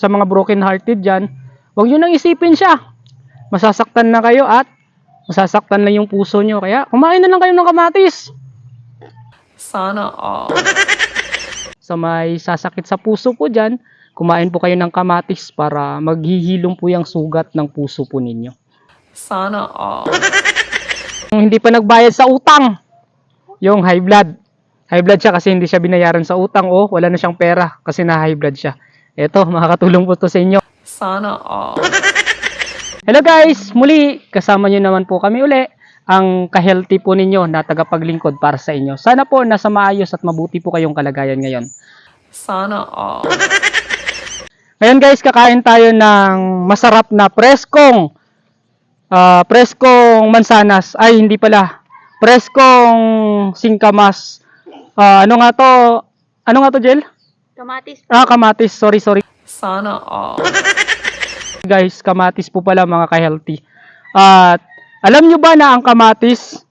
sa mga broken hearted dyan, huwag nyo nang isipin siya. Masasaktan na kayo at masasaktan na yung puso nyo. Kaya kumain na lang kayo ng kamatis. Sana all. Sa may sasakit sa puso po dyan, kumain po kayo ng kamatis para maghihilom po yung sugat ng puso po ninyo. Sana all. Kung hindi pa nagbayad sa utang, yung high blood. High blood siya kasi hindi siya binayaran sa utang o wala na siyang pera kasi na high blood siya. Ito, makakatulong po to sa inyo. Sana all. Hello guys! Muli, kasama nyo naman po kami uli, ang ka-healthy po ninyo na tagapaglingkod para sa inyo. Sana po nasa maayos at mabuti po kayong kalagayan ngayon. Sana all. Ngayon guys, kakain tayo ng masarap na preskong mansanas. Ay, hindi pala. Preskong singkamas. Ano nga to, Jel? Kamatis. Kamatis. Sorry. Sana all. Guys, kamatis po pala mga ka-healthy. At alam nyo ba na ang kamatis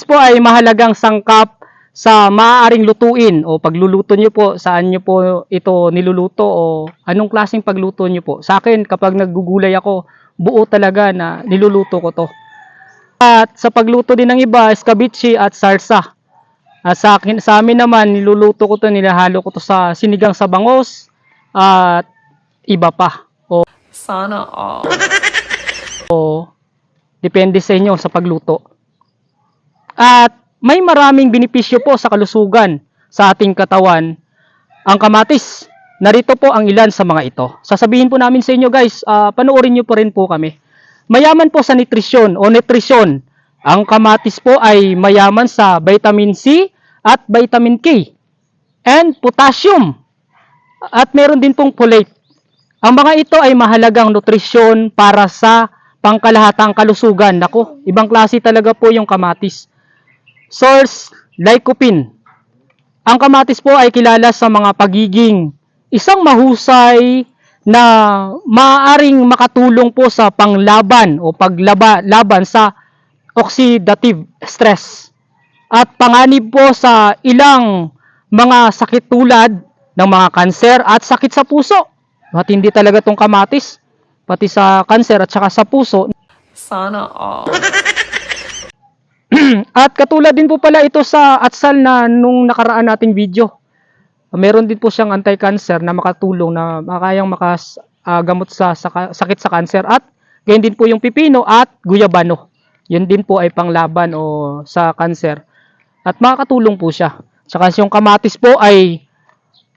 po ay mahalagang sangkap sa maaaring lutuin o pagluluto nyo po, saan nyo po ito niluluto o anong klaseng pagluto nyo po. Sa akin, kapag naggugulay ako, buo talaga na niluluto ko to. At sa pagluto din ng iba, escabeche at sarsa. At sa amin naman, niluluto ko to, nilahalo ko to sa sinigang sa bangos at iba pa. Sana all. Depende sa inyo sa pagluto. At may maraming benepisyo po sa kalusugan sa ating katawan ang kamatis. Narito po ang ilan sa mga ito. Sasabihin po namin sa inyo guys, panoorin nyo po rin po kami. Mayaman po sa nutrisyon. Ang kamatis po ay mayaman sa vitamin C at vitamin K and potassium. At meron din pong folate. Ang mga ito ay mahalagang nutrisyon para sa pangkalahatang kalusugan. Nako, ibang klase talaga po yung kamatis. Source, lycopene. Ang kamatis po ay kilala sa mga pagiging isang mahusay na maaaring makatulong po sa panglaban o paglaban sa oxidative stress. At panganib po sa ilang mga sakit tulad ng mga kanser at sakit sa puso. Matindi talaga tong kamatis, pati sa kanser at saka sa puso. Sana all. At katulad din po pala ito sa atsal na nung nakaraan nating video. Meron din po siyang anti-cancer na makatulong na makayang makagamot sa sakit sa kanser. At ganyan din po yung pipino at guyabano. Yun din po ay panglaban o sa kanser. At makakatulong po siya. Saka yung kamatis po ay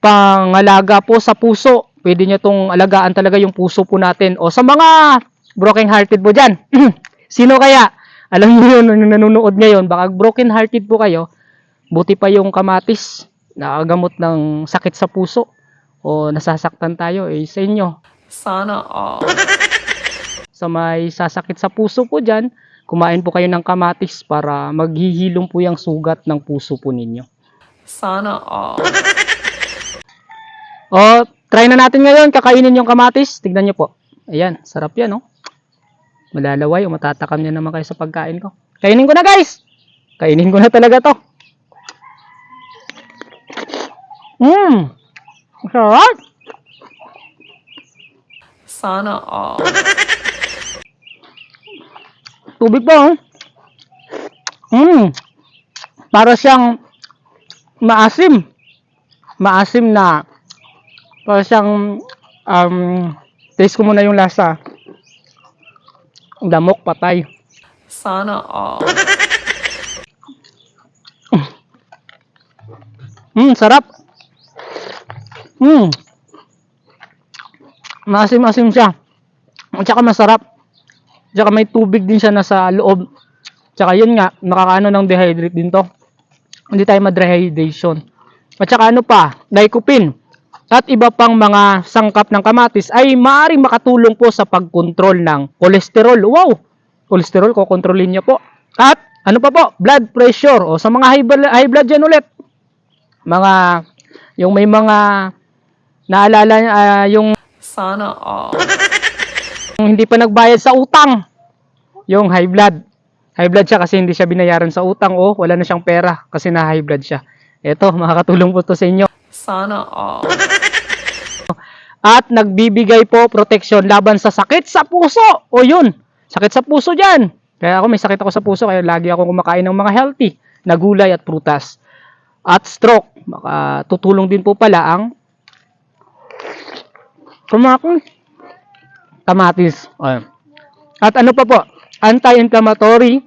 pangalaga po sa puso. Pwede nyo itong alagaan talaga yung puso po natin. O sa mga broken hearted po dyan. Sino kaya? Alam niyo yun, nanonood ngayon, baka broken hearted po kayo. Buti pa yung kamatis, nakagamot ng sakit sa puso. O nasasaktan tayo, sa inyo. Sana all. Sa may sasakit sa puso po dyan, kumain po kayo ng kamatis para maghihilom po yung sugat ng puso po ninyo. Sana all. Try na natin ngayon, kakainin yung kamatis. Tignan nyo po. Ayan, sarap yan, oh. Malalaway o matatakam niya naman kayo sa pagkain ko. Kainin ko na, guys. Kainin ko na talaga to. Sarap. Sana all. Tubig po, oh. Para siyang maasim. Maasim na para siyang taste ko muna yung lasa. Damok patay. Sana all. Sarap. Maasim-asim siya. At saka masarap. At saka may tubig din siya nasa loob. At saka yun nga, nakakaano ng dehydrate din to. Hindi tayo ma-dehydration. At saka ano pa, lycopene. At iba pang mga sangkap ng kamatis ay maaaring makatulong po sa pagkontrol ng kolesterol. Wow! Kolesterol, kokontrolin niyo po. At ano pa po? Blood pressure. O sa mga high blood dyan ulit. Yung may mga naalala yung Sana all. hindi pa nagbayad sa utang. Yung high blood. High blood siya kasi hindi siya binayaran sa utang o wala na siyang pera kasi na high blood siya. Ito, makakatulong po to sa inyo. Sana all. at nagbibigay po proteksyon laban sa sakit sa puso. O yun, sakit sa puso dyan. Kaya ako may sakit ako sa puso, kaya lagi ako kumakain ng mga healthy na gulay at prutas. At stroke, tutulong din po pala ang kamatis. At ano pa po, anti-inflammatory.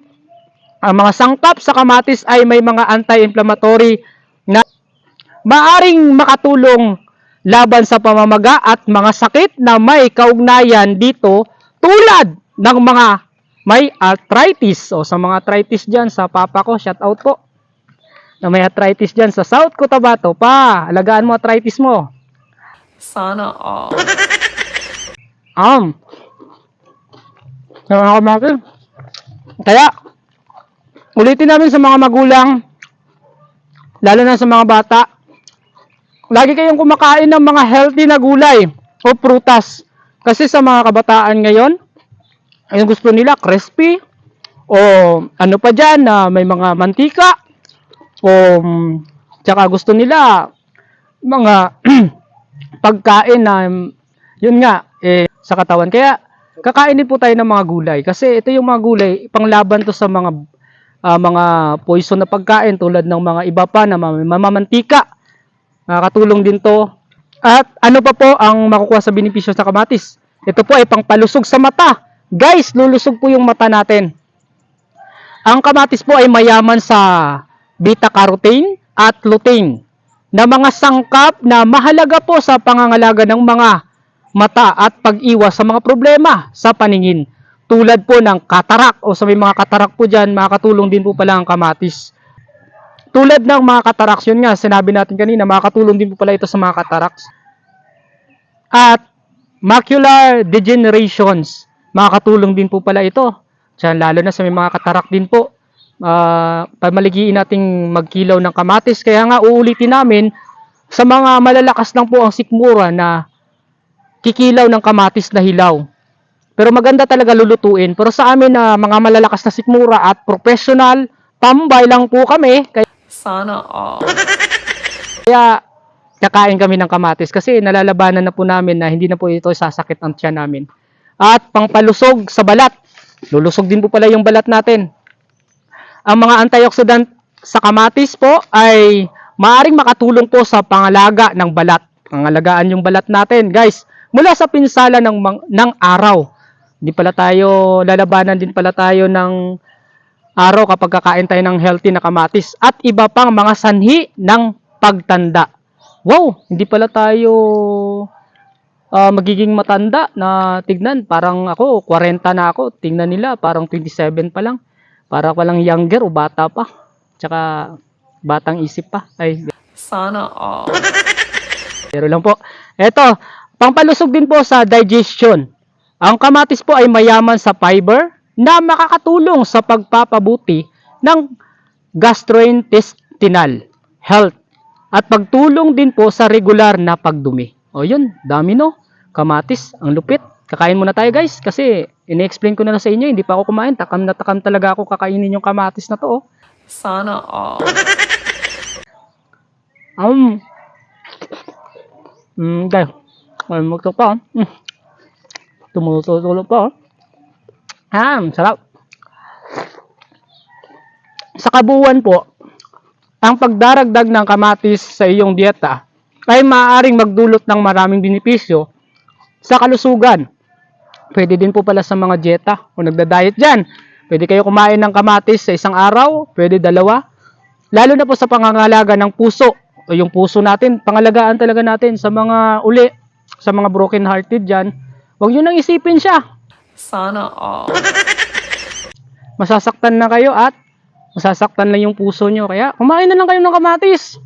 Ang mga sangkap sa kamatis ay may mga anti-inflammatory na maaring makatulong laban sa pamamaga at mga sakit na may kaugnayan dito tulad ng mga may arthritis. O sa mga arthritis dyan, sa papa ko, shout out po. Na may arthritis dyan sa South Cotabato pa. Alagaan mo arthritis mo. Sana all. Kaya, ulitin namin sa mga magulang, lalo na sa mga bata, lagi kayong kumakain ng mga healthy na gulay o prutas. Kasi sa mga kabataan ngayon, yung gusto nila crispy, o ano pa dyan, na may mga mantika, o tsaka gusto nila mga pagkain na yun nga, sa katawan. Kaya, kakain din po tayo ng mga gulay. Kasi ito yung mga gulay, panglaban to sa mga poison na pagkain tulad ng mga iba pa na mamamantika. Nakakatulong din to. At ano pa po ang makukuha sa benepisyo sa kamatis? Ito po ay pangpalusog sa mata. Guys, lulusog po yung mata natin. Ang kamatis po ay mayaman sa beta-carotene at lutein na mga sangkap na mahalaga po sa pangangalaga ng mga mata at pag-iwas sa mga problema sa paningin. Tulad po ng katarak o sa may mga katarak po dyan, makakatulong din po pala ang kamatis. Tulad ng mga cataracts, yun nga, sinabi natin kanina, makakatulong din po pala ito sa mga cataracts. At macular degenerations, makakatulong din po pala ito. Diyan, lalo na sa may mga cataract din po. Pamaligiin nating magkilaw ng kamatis. Kaya nga, uulitin namin, sa mga malalakas lang po ang sikmura na kikilaw ng kamatis na hilaw. Pero maganda talaga lulutuin. Pero sa amin na mga malalakas na sikmura at professional, tambay lang po kami. Sana all. Kaya kakain kami ng kamatis kasi nalalabanan na po namin na hindi na po ito sasakit ang tiyan namin. At pangpalusog sa balat. Lulusog din po pala yung balat natin. Ang mga antioxidant sa kamatis po ay maaring makatulong po sa pangalaga ng balat. Pangalagaan yung balat natin, guys. Mula sa pinsala ng araw. Hindi pala tayo, lalabanan din pala tayo ng araw kapag kakain tayo ng healthy na kamatis at iba pang mga sanhi ng pagtanda. Wow, hindi pala tayo magiging matanda na tignan. Parang ako, 40 na ako. Tingnan nila, parang 27 pa lang. Para palang younger o bata pa. Tsaka batang isip pa. Ay, Sana all. pero lang po. Eto, pangpalusog din po sa digestion. Ang kamatis po ay mayaman sa fiber na makakatulong sa pagpapabuti ng gastrointestinal health at pagtulong din po sa regular na pagdumi. O yun, dami no. Kamatis, ang lupit. Kakain muna tayo guys kasi ini-explain ko na sa inyo, hindi pa ako kumain. Takam na takam talaga ako kakainin yung kamatis na to. Oh. Sana all. Guys, magto pa. Tumutulo pa. Sarap. Sa kabuuan po, ang pagdaragdag ng kamatis sa iyong dieta ay maaaring magdulot ng maraming benepisyo sa kalusugan. Pwede din po pala sa mga dieta o nagda-diet dyan. Pwede kayo kumain ng kamatis sa isang araw, pwede dalawa. Lalo na po sa pangangalaga ng puso. O yung puso natin, pangalagaan talaga natin sa mga uli, sa mga broken hearted dyan. Huwag nyo nang isipin siya. Sana all. Masasaktan na kayo at masasaktan lang yung puso nyo. Kaya kumain na lang kayo ng kamatis.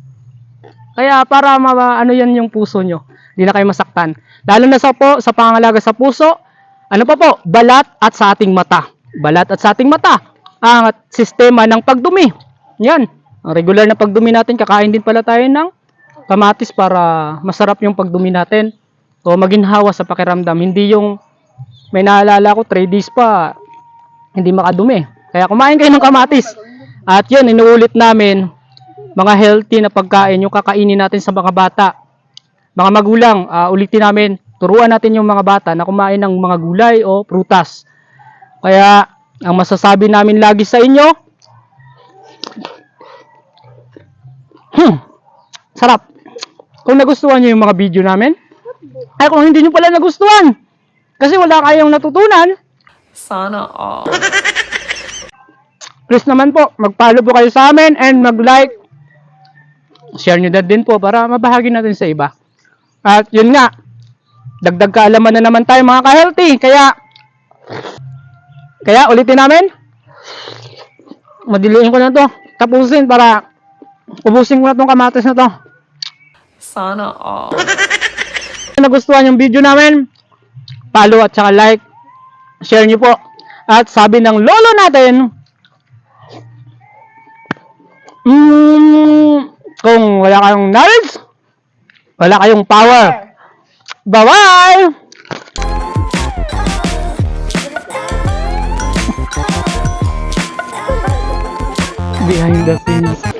Kaya para ano yan yung puso nyo. Hindi na kayo masaktan. Lalo na sa pangangalaga sa puso, ano pa po? Balat at sa ating mata. Balat at sa ating mata. Ang sistema ng pagdumi. Yan. Ang regular na pagdumi natin, kakain din pala tayo ng kamatis para masarap yung pagdumi natin. O maginhawa sa pakiramdam. Hindi yung may naalala ko 3 days pa hindi makadumi. Kaya kumain kayo ng kamatis. At yun, inuulit namin mga healthy na pagkain yung kakainin natin sa mga bata. mga magulang, ulitin namin, turuan natin yung mga bata na kumain ng mga gulay o prutas. Kaya, ang masasabi namin lagi sa inyo, sarap. Kung nagustuhan nyo yung mga video namin, ay kung hindi nyo pala nagustuhan, kasi wala kayong natutunan, Sana all. please naman po, mag-follow po kayo sa amin and mag-like. Share nyo na din po para mabahagi natin sa iba. At yun nga, dagdag kaalaman na naman tayo mga ka-healthy. Kaya ulitin namin. Madiliin ko na to. Tapusin para ubusin ko na tong kamatis na to. Sana all. Kung nagustuhan yung video namin, follow at saka like. Share nyo po. At sabi ng lolo natin, kung wala kayong knowledge, wala kayong power. Bye-bye! Behind the scenes.